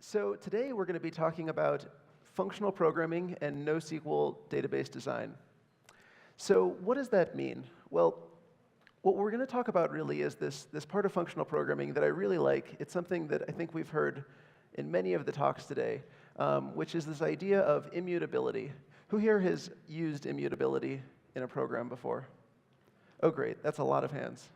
So today we're going to be talking about functional programming and NoSQL database design. So what does that mean? Well, what we're going to talk about really is this part of functional programming that I really like. It's something that I think we've heard in many of the talks today, which is this idea of immutability. Who here has used immutability in a program before? Oh, great. That's a lot of hands.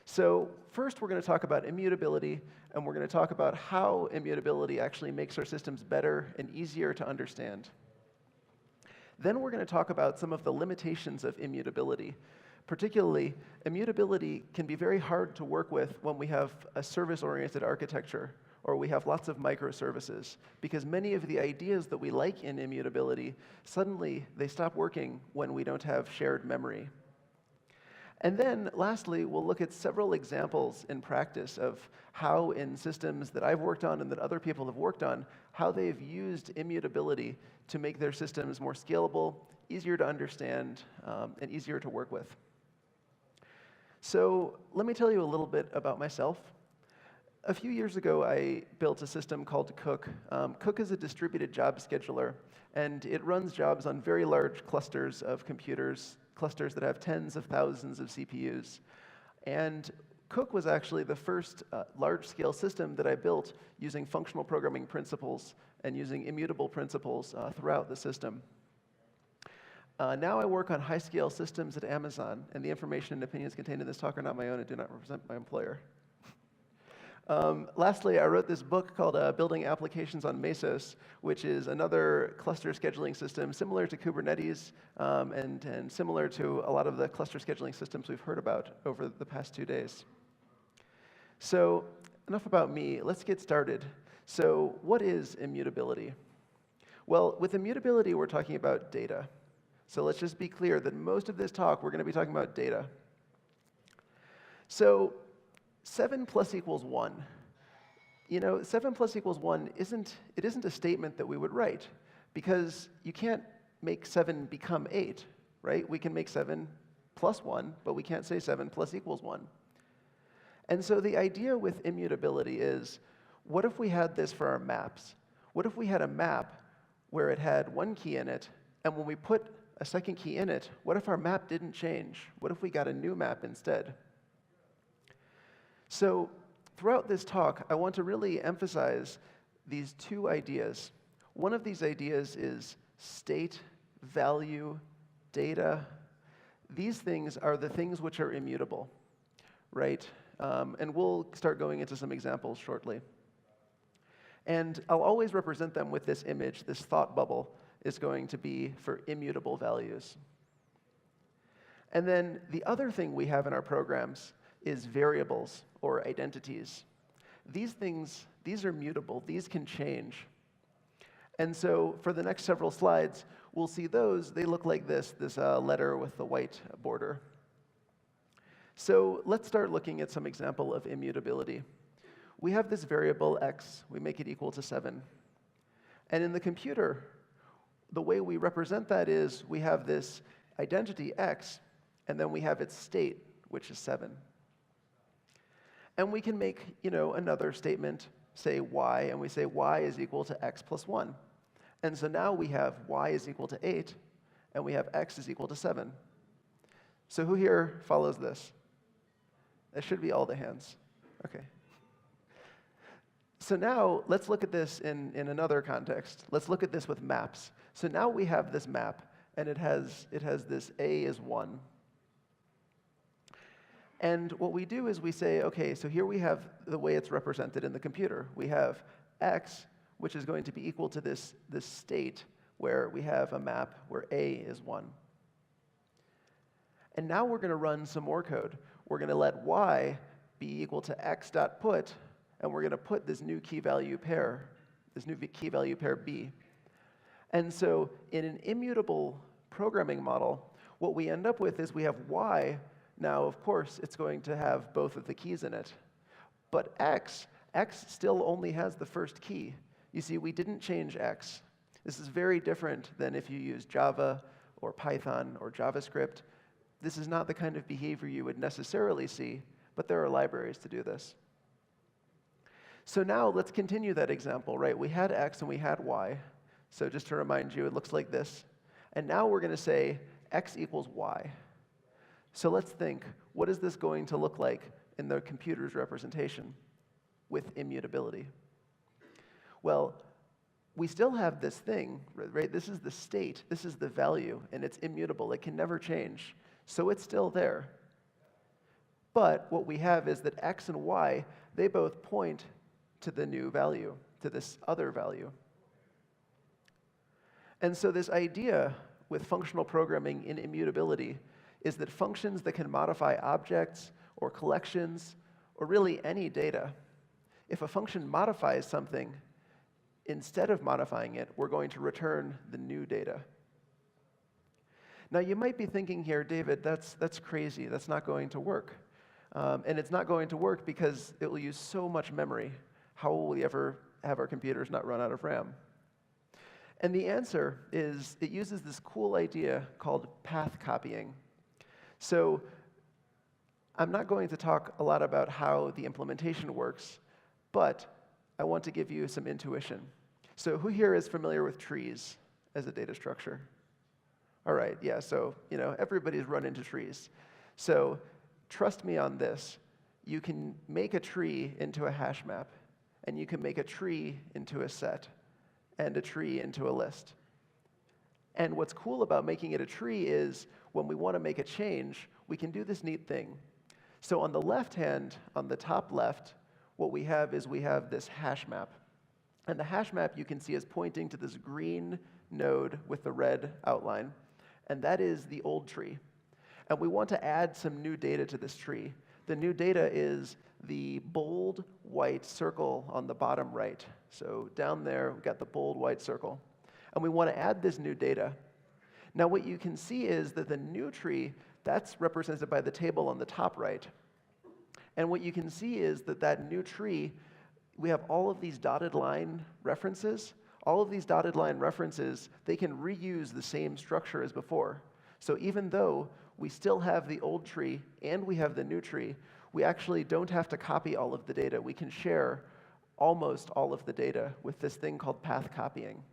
So first, we're going to talk about immutability, and we're going to talk about how immutability actually makes our systems better and easier to understand. Then we're going to talk about some of the limitations of immutability. Particularly, immutability can be very hard to work with when we have a service-oriented architecture, or we have lots of microservices, because many of the ideas that we like in immutability, suddenly they stop working when we don't have shared memory. And then, lastly, we'll look at several examples in practice of how in systems that I've worked on and that other people have worked on, how they've used immutability to make their systems more scalable, easier to understand, and easier to work with. So let me tell you a little bit about myself. A few years ago, I built a system called Cook. Cook is a distributed job scheduler, and it runs jobs on very large clusters of computers, clusters that have tens of thousands of CPUs. And Cook was actually the first large-scale system that I built using functional programming principles and using immutable principles throughout the system. Now I work on high-scale systems at Amazon, and the information and opinions contained in this talk are not my own and do not represent my employer. Lastly, I wrote this book called Building Applications on Mesos, which is another cluster scheduling system similar to Kubernetes and similar to a lot of the cluster scheduling systems we've heard about over the past 2 days. So enough about me. Let's get started. So what is immutability? Well, with immutability, we're talking about data. So let's just be clear that most of this talk, we're going to be talking about data. So 7 plus equals 1. You know, 7 plus equals 1 isn't a statement that we would write, because you can't make 7 become 8, right? We can make 7 plus 1, but we can't say 7 plus equals 1. And so the idea with immutability is, what if we had this for our maps? What if we had a map where it had one key in it, and when we put a second key in it, what if our map didn't change? What if we got a new map instead? So throughout this talk, I want to really emphasize these two ideas. One of these ideas is state, value, data. These things are the things which are immutable, right? And we'll start going into some examples shortly. And I'll always represent them with this image. This thought bubble is going to be for immutable values. And then the other thing we have in our programs is variables or identities. These things, these are mutable. These can change. And so for the next several slides, we'll see those. They look like this letter with the white border. So let's start looking at some example of immutability. We have this variable x. We make it equal to 7. And in the computer, the way we represent that is we have this identity x, and then we have its state, which is 7. And we can make, another statement, say y, and we say y is equal to x plus 1. And so now we have y is equal to 8, and we have x is equal to 7. So who here follows this? That should be all the hands. OK. So now let's look at this in another context. Let's look at this with maps. So now we have this map, and it has this a is 1. And what we do is we say, OK, so here we have the way it's represented in the computer. We have x, which is going to be equal to this state where we have a map where a is 1. And now we're going to run some more code. We're going to let y be equal to x.put, and we're going to put this new key value pair, b. And so in an immutable programming model, what we end up with is we have y. Now, of course, it's going to have both of the keys in it. But x still only has the first key. You see, we didn't change x. This is very different than if you use Java or Python or JavaScript. This is not the kind of behavior you would necessarily see, but there are libraries to do this. So now let's continue that example, right? We had x and we had y. So just to remind you, it looks like this. And now we're going to say x equals y. So let's think, what is this going to look like in the computer's representation with immutability? Well, we still have this thing, right? This is the state, this is the value, and it's immutable. It can never change. So it's still there. But what we have is that x and y, they both point to the new value, to this other value. And so this idea with functional programming in immutability is that functions that can modify objects or collections or really any data, if a function modifies something, instead of modifying it, we're going to return the new data. Now you might be thinking here, David, that's crazy. That's not going to work. And it's not going to work because it will use so much memory. How will we ever have our computers not run out of RAM? And the answer is it uses this cool idea called path copying. So I'm not going to talk a lot about how the implementation works, but I want to give you some intuition. So who here is familiar with trees as a data structure? All right, yeah, so everybody's run into trees. So trust me on this. You can make a tree into a hash map, and you can make a tree into a set, and a tree into a list. And what's cool about making it a tree is when we want to make a change, we can do this neat thing. So on the left hand, on the top left, what we have is we have this hash map. And the hash map you can see is pointing to this green node with the red outline. And that is the old tree. And we want to add some new data to this tree. The new data is the bold white circle on the bottom right. So down there, we've got the bold white circle. And we want to add this new data. Now what you can see is that the new tree, that's represented by the table on the top right. And what you can see is that that new tree, we have all of these dotted line references. All of these dotted line references, they can reuse the same structure as before. So even though we still have the old tree and we have the new tree, we actually don't have to copy all of the data. We can share almost all of the data with this thing called path copying.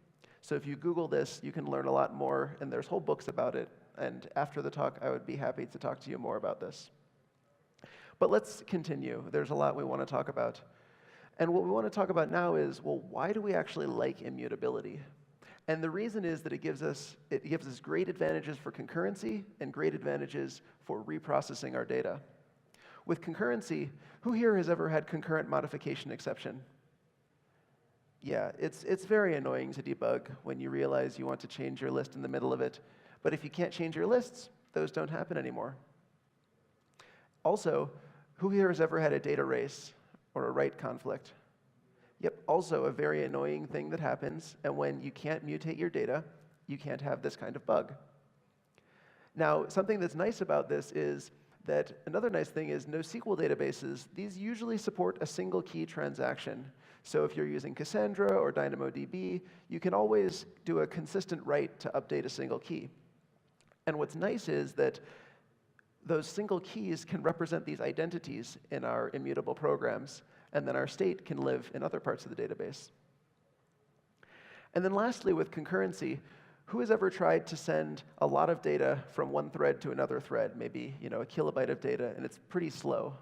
So if you Google this, you can learn a lot more, and there's whole books about it. And after the talk, I would be happy to talk to you more about this. But let's continue. There's a lot we want to talk about. And what we want to talk about now is, well, why do we actually like immutability? And the reason is that it gives us great advantages for concurrency and great advantages for reprocessing our data. With concurrency, who here has ever had concurrent modification exception? Yeah, it's very annoying to debug when you realize you want to change your list in the middle of it. But if you can't change your lists, those don't happen anymore. Also, who here has ever had a data race or a write conflict? Yep, also a very annoying thing that happens, and when you can't mutate your data, you can't have this kind of bug. Now, something that's nice about this is that another nice thing is NoSQL databases, these usually support a single key transaction. So if you're using Cassandra or DynamoDB, you can always do a consistent write to update a single key. And what's nice is that those single keys can represent these identities in our immutable programs, and then our state can live in other parts of the database. And then lastly, with concurrency, who has ever tried to send a lot of data from one thread to another thread, maybe a kilobyte of data, and it's pretty slow?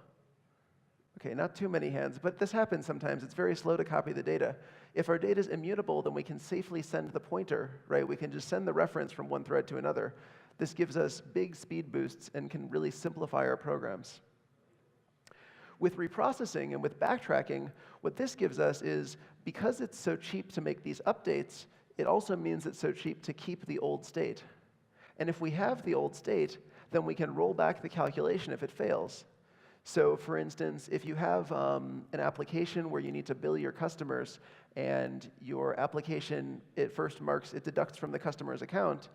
Okay, not too many hands, but this happens sometimes. It's very slow to copy the data. If our data is immutable, then we can safely send the pointer, right? We can just send the reference from one thread to another. This gives us big speed boosts and can really simplify our programs. With reprocessing and with backtracking, what this gives us is, because it's so cheap to make these updates, it also means it's so cheap to keep the old state. And if we have the old state, then we can roll back the calculation if it fails. So for instance, if you have an application where you need to bill your customers, and your application, it deducts from the customer's account,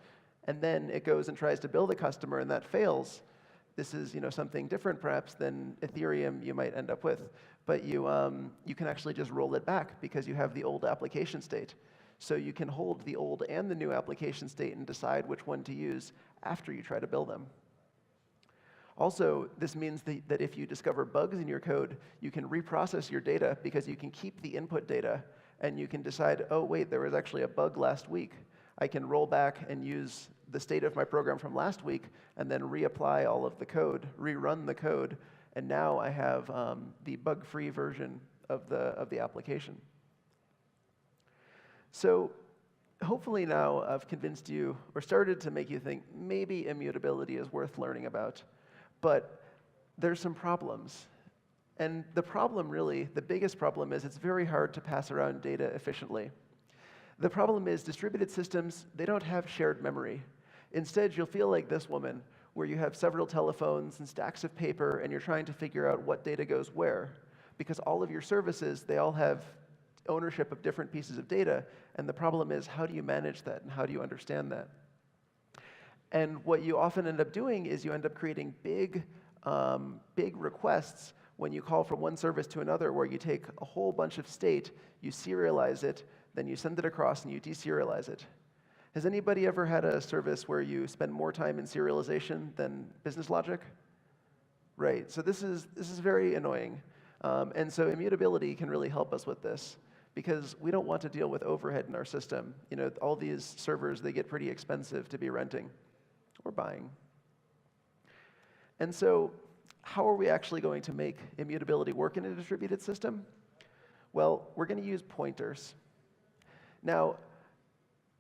and then it goes and tries to bill the customer, and that fails. This is something different perhaps than Ethereum you might end up with. But you can actually just roll it back because you have the old application state. So you can hold the old and the new application state and decide which one to use after you try to bill them. Also, this means that if you discover bugs in your code, you can reprocess your data because you can keep the input data, and you can decide, oh, wait, there was actually a bug last week. I can roll back and use the state of my program from last week and then reapply all of the code, rerun the code, and now I have the bug-free version of the application. So hopefully now I've convinced you or started to make you think maybe immutability is worth learning about. But there's some problems. And the problem really, the biggest problem is it's very hard to pass around data efficiently. The problem is distributed systems, they don't have shared memory. Instead, you'll feel like this woman, where you have several telephones and stacks of paper, and you're trying to figure out what data goes where. Because all of your services, they all have ownership of different pieces of data, and the problem is, how do you manage that, and how do you understand that? And what you often end up doing is you end up creating big requests when you call from one service to another, where you take a whole bunch of state, you serialize it, then you send it across and you deserialize it. Has anybody ever had a service where you spend more time in serialization than business logic? Right, so this is very annoying. And so immutability can really help us with this, because we don't want to deal with overhead in our system. You know, all these servers, they get pretty expensive to be renting or buying. And so how are we actually going to make immutability work in a distributed system? Well, we're going to use pointers. Now,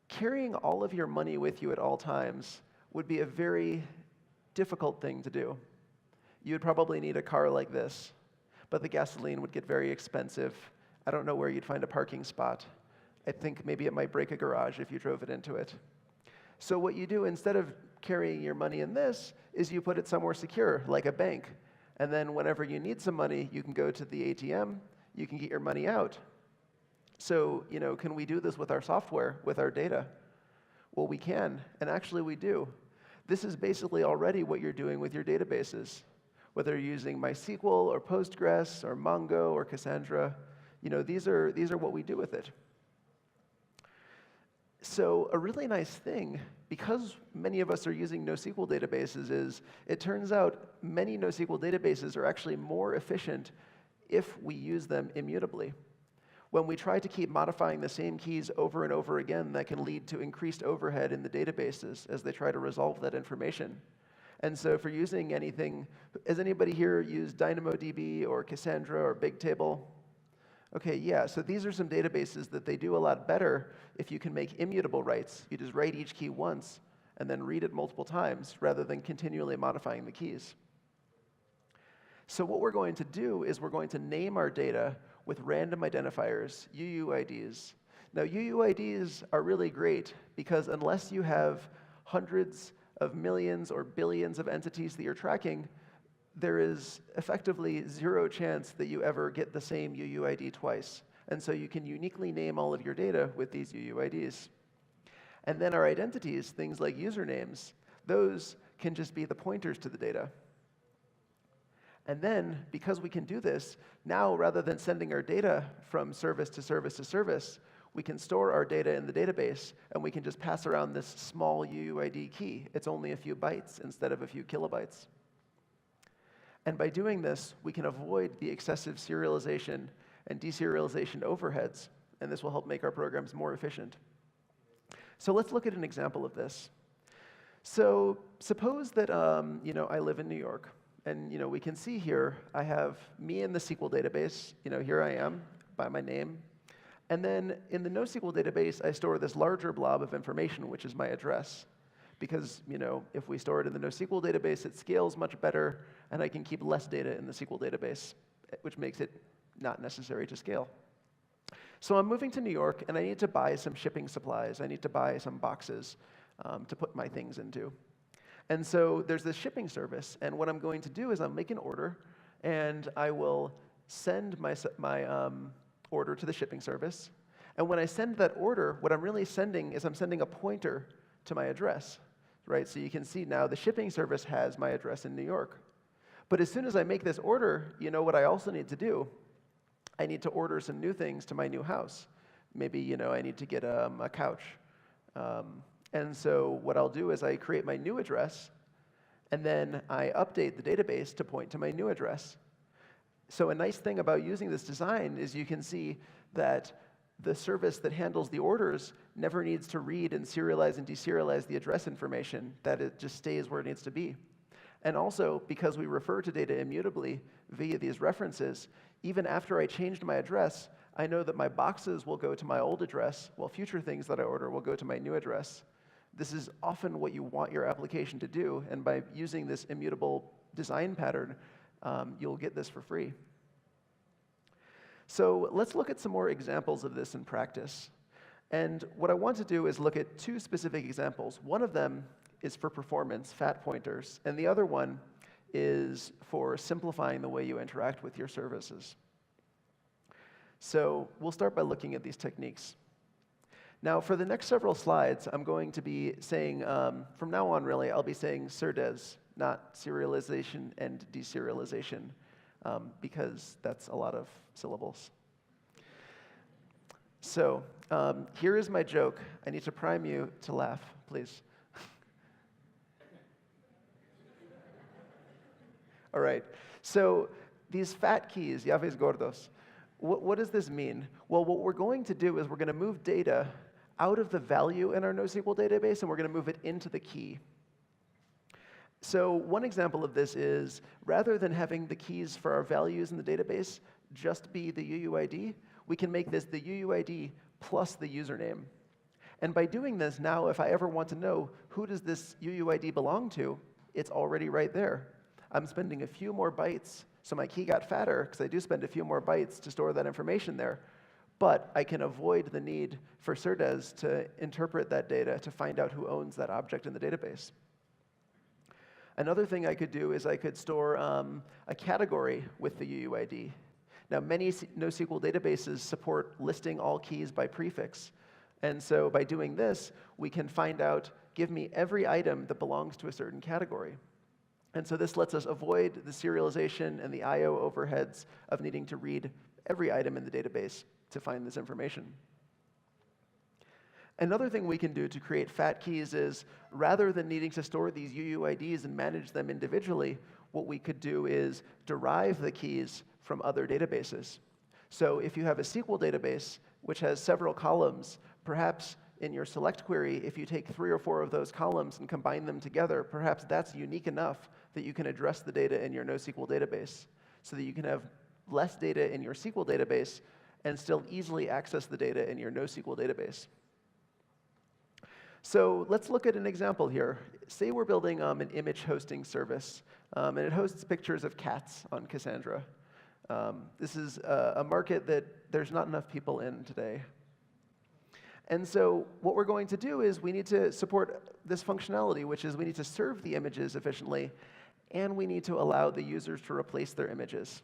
carrying all of your money with you at all times would be a very difficult thing to do. You would probably need a car like this, but the gasoline would get very expensive. I don't know where you'd find a parking spot. I think maybe it might break a garage if you drove it into it. So what you do, instead of carrying your money in this, is you put it somewhere secure, like a bank. And then whenever you need some money, you can go to the ATM, you can get your money out. So, you know, can we do this with our software, with our data? Well, we can, and actually we do. This is basically already what you're doing with your databases. Whether you're using MySQL or Postgres or Mongo or Cassandra, you know, these are what we do with it. So a really nice thing, because many of us are using NoSQL databases, is it turns out many NoSQL databases are actually more efficient if we use them immutably. When we try to keep modifying the same keys over and over again, that can lead to increased overhead in the databases as they try to resolve that information. And so if you're using anything, has anybody here used DynamoDB or Cassandra or Bigtable? Okay, yeah, so these are some databases that they do a lot better if you can make immutable writes. You just write each key once and then read it multiple times rather than continually modifying the keys. So what we're going to do is we're going to name our data with random identifiers, UUIDs. Now, UUIDs are really great because unless you have hundreds of millions or billions of entities that you're tracking, there is effectively zero chance that you ever get the same UUID twice. And so you can uniquely name all of your data with these UUIDs. And then our identities, things like usernames, those can just be the pointers to the data. And then, because we can do this, now rather than sending our data from service to service to service, we can store our data in the database, and we can just pass around this small UUID key. It's only a few bytes instead of a few kilobytes. And by doing this, we can avoid the excessive serialization and deserialization overheads, and this will help make our programs more efficient. So let's look at an example of this. So suppose that I live in New York. And we can see here, I have me in the SQL database. Here I am by my name. And then in the NoSQL database, I store this larger blob of information, which is my address. Because if we store it in the NoSQL database, it scales much better, and I can keep less data in the SQL database, which makes it not necessary to scale. So I'm moving to New York, and I need to buy some shipping supplies. I need to buy some boxes to put my things into. And so there's this shipping service, and what I'm going to do is I'll make an order, and I will send my order to the shipping service. And when I send that order, what I'm really sending is I'm sending a pointer to my address, right? So you can see now the shipping service has my address in New York. But as soon as I make this order, you know what I also need to do? I need to order some new things to my new house. Maybe I need to get a couch. And so what I'll do is I create my new address, and then I update the database to point to my new address. So a nice thing about using this design is you can see that the service that handles the orders never needs to read and serialize and deserialize the address information, that it just stays where it needs to be. And also, because we refer to data immutably via these references, even after I changed my address, I know that my boxes will go to my old address, while future things that I order will go to my new address. This is often what you want your application to do, and by using this immutable design pattern, you'll get this for free. So let's look at some more examples of this in practice. And what I want to do is look at two specific examples. One of them is for performance, fat pointers, and the other one is for simplifying the way you interact with your services. So we'll start by looking at these techniques. Now, for the next several slides, I'm going to be saying, from now on, really, I'll be saying surdes, not serialization and deserialization, because that's a lot of syllables. So here is my joke. I need to prime you to laugh, please. All right. So these fat keys, llaves gordos, what does this mean? Well, what we're going to do is we're going to move data out of the value in our NoSQL database, and we're going to move it into the key. So one example of this is, rather than having the keys for our values in the database just be the UUID, we can make this the UUID plus the username. And by doing this, now if I ever want to know who does this UUID belong to, it's already right there. I'm spending a few more bytes, so my key got fatter, because I do spend a few more bytes to store that information there. But I can avoid the need for surdes to interpret that data to find out who owns that object in the database. Another thing I could do is I could store a category with the UUID. Now, many NoSQL databases support listing all keys by prefix. And so by doing this, we can find out, give me every item that belongs to a certain category. And so this lets us avoid the serialization and the I/O overheads of needing to read every item in the database to find this information. Another thing we can do to create fat keys is, rather than needing to store these UUIDs and manage them individually, what we could do is derive the keys from other databases. So if you have a SQL database which has several columns, perhaps in your select query, if you take 3 or 4 of those columns and combine them together, perhaps that's unique enough that you can address the data in your NoSQL database, so that you can have less data in your SQL database and still easily access the data in your NoSQL database. So let's look at an example here. Say we're building an image hosting service, and it hosts pictures of cats on Cassandra. This is a market that there's not enough people in today. And so what we're going to do is we need to support this functionality, which is we need to serve the images efficiently, and we need to allow the users to replace their images.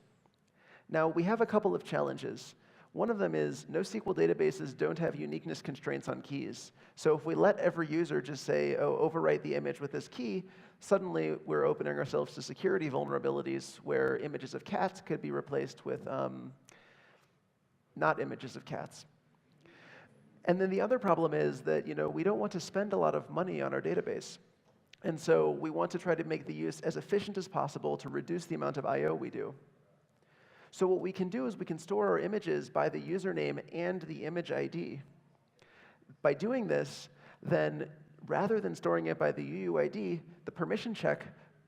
Now, we have a couple of challenges. One of them is NoSQL databases don't have uniqueness constraints on keys. So if we let every user just say, oh, overwrite the image with this key, suddenly we're opening ourselves to security vulnerabilities where images of cats could be replaced with not images of cats. And then the other problem is that we don't want to spend a lot of money on our database. And so we want to try to make the use as efficient as possible to reduce the amount of I/O we do. So what we can do is we can store our images by the username and the image ID. By doing this, then rather than storing it by the UUID, the permission check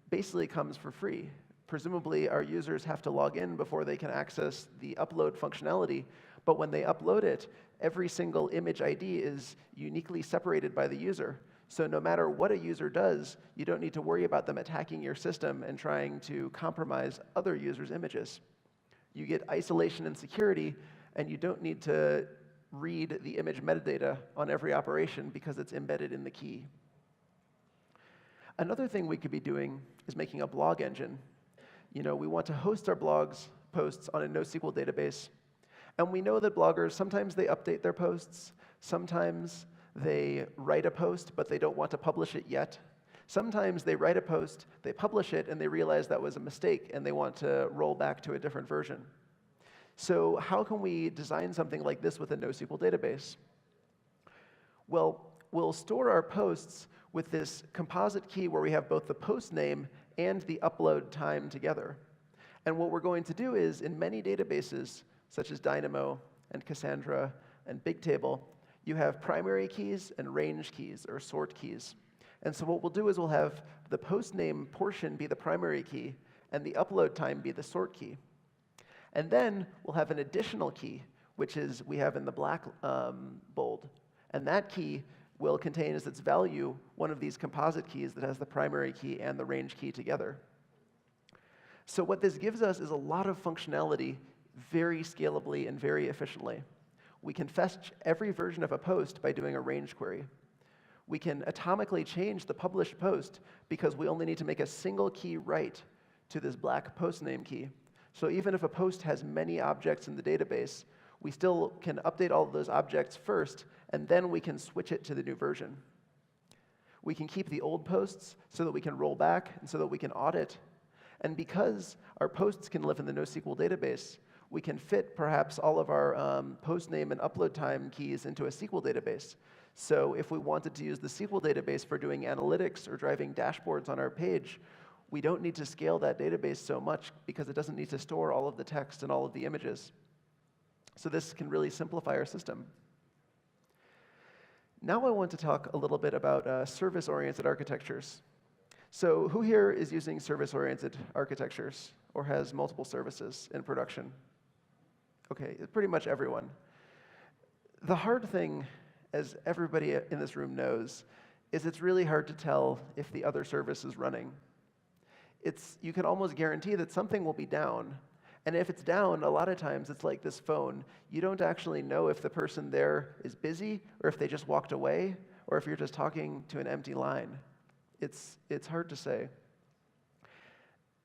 basically comes for free. Presumably, our users have to log in before they can access the upload functionality. But when they upload it, every single image ID is uniquely separated by the user. So no matter what a user does, you don't need to worry about them attacking your system and trying to compromise other users' images. You get isolation and security, and you don't need to read the image metadata on every operation because it's embedded in the key. Another thing we could be doing is making a blog engine. We want to host our blogs posts on a NoSQL database. And we know that bloggers, sometimes they update their posts. Sometimes they write a post, but they don't want to publish it yet. Sometimes they write a post, they publish it, and they realize that was a mistake, and they want to roll back to a different version. So how can we design something like this with a NoSQL database? Well, we'll store our posts with this composite key where we have both the post name and the upload time together. And what we're going to do is, in many databases, such as Dynamo and Cassandra and Bigtable, you have primary keys and range keys, or sort keys. And so what we'll do is we'll have the post name portion be the primary key, and the upload time be the sort key. And then we'll have an additional key, which is we have in the black bold. And that key will contain as its value one of these composite keys that has the primary key and the range key together. So what this gives us is a lot of functionality very scalably and very efficiently. We can fetch every version of a post by doing a range query. We can atomically change the published post because we only need to make a single key write to this black post name key. So even if a post has many objects in the database, we still can update all of those objects first, and then we can switch it to the new version. We can keep the old posts so that we can roll back and so that we can audit. And because our posts can live in the NoSQL database, we can fit perhaps all of our post name and upload time keys into a SQL database. So if we wanted to use the SQL database for doing analytics or driving dashboards on our page, we don't need to scale that database so much because it doesn't need to store all of the text and all of the images. So this can really simplify our system. Now I want to talk a little bit about service-oriented architectures. So who here is using service-oriented architectures or has multiple services in production? Okay, pretty much everyone. The hard thing, as everybody in this room knows, is it's really hard to tell if the other service is running. You can almost guarantee that something will be down. And if it's down, a lot of times it's like this phone. You don't actually know if the person there is busy or if they just walked away or if you're just talking to an empty line. It's hard to say.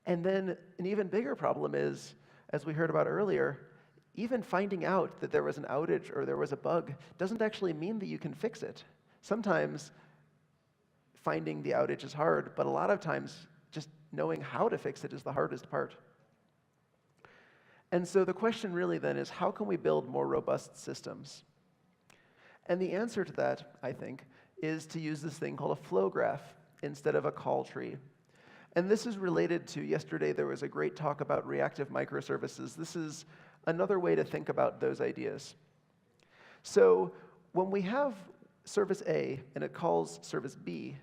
And then an even bigger problem is, as we heard about earlier, even finding out that there was an outage or there was a bug doesn't actually mean that you can fix it. Sometimes finding the outage is hard, but a lot of times just knowing how to fix it is the hardest part. And so the question really then is, how can we build more robust systems? And the answer to that, I think, is to use this thing called a flow graph instead of a call tree. And this is related to yesterday there was a great talk about reactive microservices. This is another way to think about those ideas. So when we have service A and it calls service B,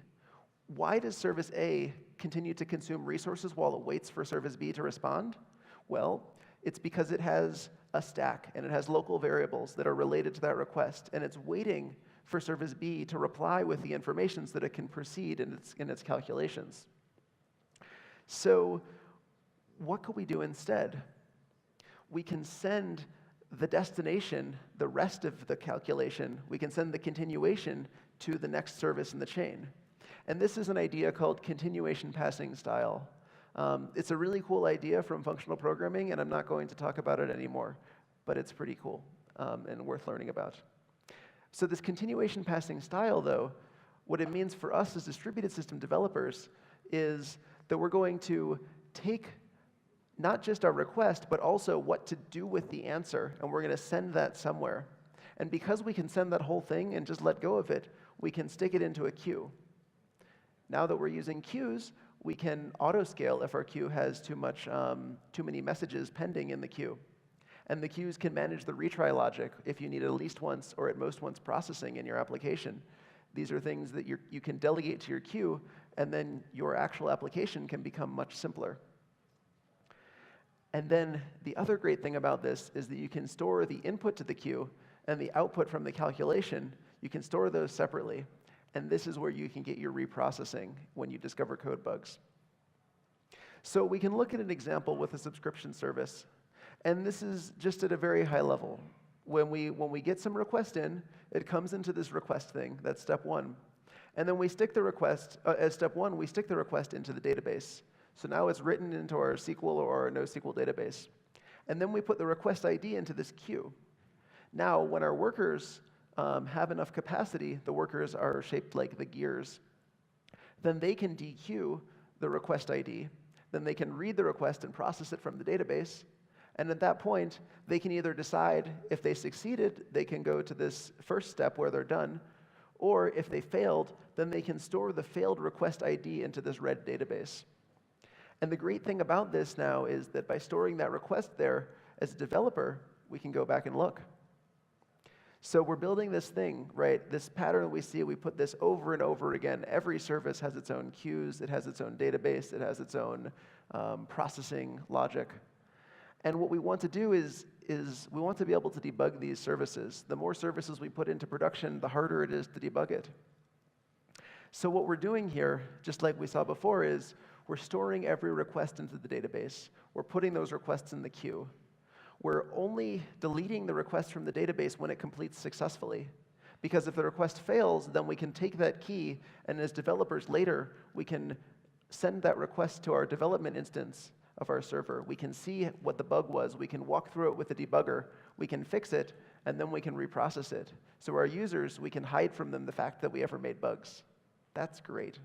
why does service A continue to consume resources while it waits for service B to respond? Well, it's because it has a stack and it has local variables that are related to that request, and it's waiting for service B to reply with the information so that it can proceed in its calculations. So what could we do instead? We can send the destination, the rest of the calculation, we can send the continuation to the next service in the chain. And this is an idea called continuation passing style. It's a really cool idea from functional programming, and I'm not going to talk about it anymore, but it's pretty cool and worth learning about. So this continuation passing style, though, what it means for us as distributed system developers is that we're going to take not just our request, but also what to do with the answer, and we're going to send that somewhere. And because we can send that whole thing and just let go of it, we can stick it into a queue. Now that we're using queues, we can auto-scale if our queue has too many messages pending in the queue. And the queues can manage the retry logic if you need at least once or at most once processing in your application. These are things that you can delegate to your queue, and then your actual application can become much simpler. And then the other great thing about this is that you can store the input to the queue and the output from the calculation. You can store those separately. And this is where you can get your reprocessing when you discover code bugs. So we can look at an example with a subscription service. And this is just at a very high level. When we get some request in, it comes into this request thing. That's step one. And then we stick the request, as step one, we stick the request into the database. So now it's written into our SQL or our NoSQL database. And then we put the request ID into this queue. Now, when our workers have enough capacity, the workers are shaped like the gears, then they can dequeue the request ID. Then they can read the request and process it from the database. And at that point, they can either decide if they succeeded, they can go to this first step where they're done, Or if they failed, then they can store the failed request ID into this red database. And the great thing about this now is that by storing that request there, as a developer, we can go back and look. So we're building this thing, right? This pattern we see, we put this over and over again. Every service has its own queues, it has its own database, it has its own processing logic. And what we want to do is we want to be able to debug these services. The more services we put into production, the harder it is to debug it. So what we're doing here, just like we saw before, is we're storing every request into the database. We're putting those requests in the queue. We're only deleting the request from the database when it completes successfully. Because if the request fails, then we can take that key, and as developers later, we can send that request to our development instance of our server. We can see what the bug was. We can walk through it with the debugger. We can fix it, and then we can reprocess it. So our users, we can hide from them the fact that we ever made bugs. That's great.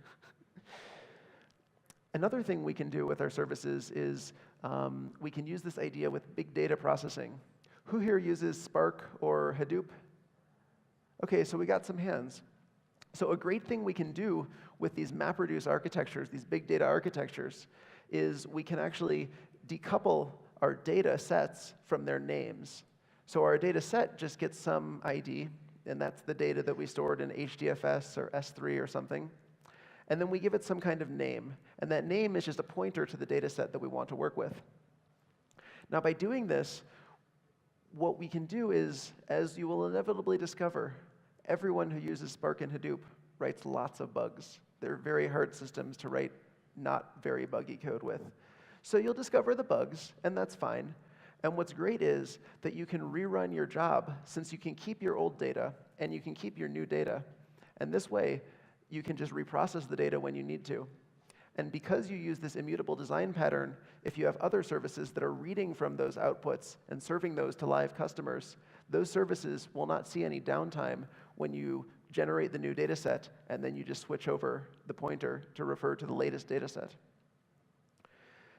Another thing we can do with our services is we can use this idea with big data processing. Who here uses Spark or Hadoop? OK, so we got some hands. So a great thing we can do with these MapReduce architectures, these big data architectures, is we can actually decouple our data sets from their names. So our data set just gets some ID, and that's the data that we stored in HDFS or S3 or something. And then we give it some kind of name. And that name is just a pointer to the data set that we want to work with. Now, by doing this, what we can do is, as you will inevitably discover, everyone who uses Spark and Hadoop writes lots of bugs. They're very hard systems to write not very buggy code with. So you'll discover the bugs, and that's fine. And what's great is that you can rerun your job, since you can keep your old data and you can keep your new data. And this way, you can just reprocess the data when you need to. And because you use this immutable design pattern, if you have other services that are reading from those outputs and serving those to live customers, those services will not see any downtime when you generate the new data set, and then you just switch over the pointer to refer to the latest data set.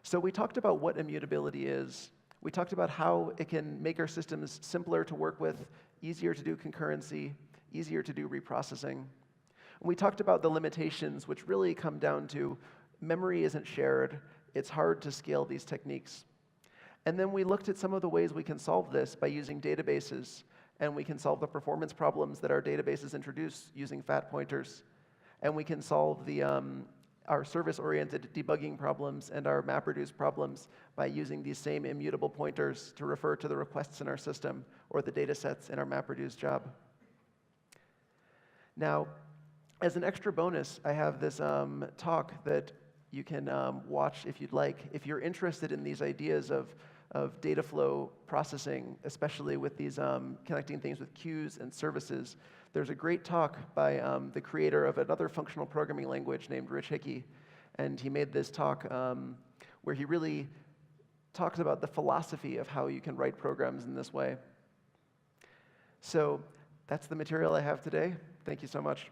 So we talked about what immutability is. We talked about how it can make our systems simpler to work with, easier to do concurrency, easier to do reprocessing. And we talked about the limitations, which really come down to memory isn't shared. It's hard to scale these techniques. And then we looked at some of the ways we can solve this by using databases. And we can solve the performance problems that our databases introduce using fat pointers. And we can solve our service-oriented debugging problems and our MapReduce problems by using these same immutable pointers to refer to the requests in our system or the data sets in our MapReduce job. Now, as an extra bonus, I have this talk that you can watch if you'd like. If you're interested in these ideas of data flow processing, especially with these connecting things with queues and services, there's a great talk by the creator of another functional programming language named Rich Hickey. And he made this talk where he really talks about the philosophy of how you can write programs in this way. So that's the material I have today. Thank you so much.